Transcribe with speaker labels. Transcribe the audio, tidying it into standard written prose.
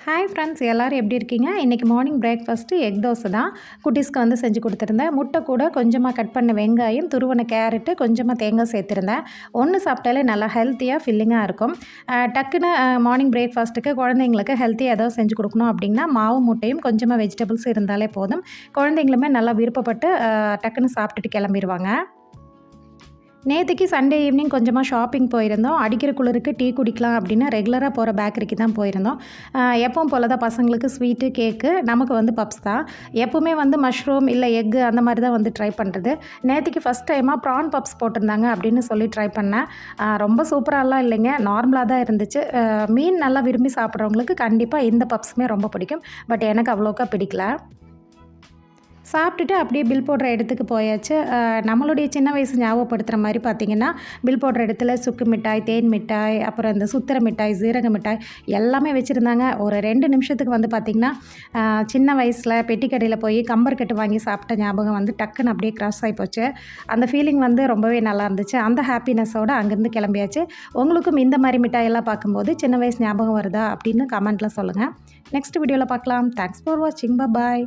Speaker 1: Hi friends, எல்லோரும் எப்படி இருக்கீங்க? இன்றைக்கி மார்னிங் பிரேக்ஃபாஸ்ட்டு எக் தோசை தான் குட்டீஸ்க்கு வந்து செஞ்சு கொடுத்துருந்தேன். முட்டை கூட கொஞ்சமாக கட் பண்ண வெங்காயம், துருவன கேரட்டு, கொஞ்சமாக தேங்காய் சேர்த்துருந்தேன். ஒன்று சாப்பிட்டாலே நல்லா ஹெல்த்தியாக ஃபில்லிங்காக இருக்கும். டக்குன்னு மார்னிங் பிரேக்ஃபாஸ்ட்டுக்கு குழந்தைங்களுக்கு ஹெல்த்தியாக ஏதாவது செஞ்சு கொடுக்கணும் அப்படின்னா மாவு முட்டையும் கொஞ்சமாக வெஜிடபிள்ஸும் இருந்தாலே போதும். குழந்தைங்களுமே நல்லா விருப்பப்பட்டு டக்குன்னு சாப்பிட்டுட்டு கிளம்பிடுவாங்க. நேற்றுக்கு சண்டே ஈவினிங் கொஞ்சமாக ஷாப்பிங் போயிருந்தோம். அடிக்கிற குளிருக்கு டீ குடிக்கலாம் அப்படின்னு ரெகுலராக போகிற பேக்கரிக்கு தான் போயிருந்தோம். எப்பவும் போல தான் பசங்களுக்கு ஸ்வீட்டு, கேக்கு, நமக்கு வந்து பப்ஸ் தான். எப்போவுமே வந்து மஷ்ரூம் இல்லை எக்கு அந்த மாதிரி தான் வந்து ட்ரை பண்ணுறது. நேற்றுக்கு ஃபஸ்ட் டைமாக ப்ரான் பப்ஸ் போட்டிருந்தாங்க அப்படின்னு சொல்லி ட்ரை பண்ணேன். ரொம்ப சூப்பராலாம் இல்லைங்க, நார்மலாக தான் இருந்துச்சு. மீன் நல்லா விரும்பி சாப்பிட்றவங்களுக்கு கண்டிப்பாக இந்த பப்ஸுமே ரொம்ப பிடிக்கும். பட் எனக்கு அவ்வளோக்கா பிடிக்கல. சாப்பிட்டுட்டு அப்படியே பில் போடுற இடத்துக்கு போயாச்சு. நம்மளுடைய சின்ன வயசு ஞாபகப்படுத்துகிற மாதிரி பார்த்திங்கன்னா, பில் போடுற இடத்துல சுக்கு மிட்டாய், தேன் மிட்டாய், அப்புறம் இந்த சுத்திர மிட்டாய், சீரக மிட்டாய் எல்லாமே வச்சுருந்தாங்க. ஒரு 2 நிமிஷத்துக்கு வந்து பார்த்திங்கன்னா, சின்ன வயசில் பெட்டி கடையில் போய் கம்பர்கட்டு வாங்கி சாப்பிட்ட ஞாபகம் வந்து டக்குன்னு அப்படியே க்ராஸ் ஆகி போச்சு. அந்த ஃபீலிங் வந்து ரொம்பவே நல்லா இருந்துச்சு. அந்த ஹாப்பினஸோடு அங்கேருந்து கிளம்பியாச்சு. உங்களுக்கும் இந்த மாதிரி மிட்டாயெல்லாம் பார்க்கும்போது சின்ன வயசு ஞாபகம் வருதா அப்படின்னு கமெண்ட்டில் சொல்லுங்கள். நெக்ஸ்ட் வீடியோவில் பார்க்கலாம். தேங்க்ஸ் ஃபார் வாட்சிங். பாய்.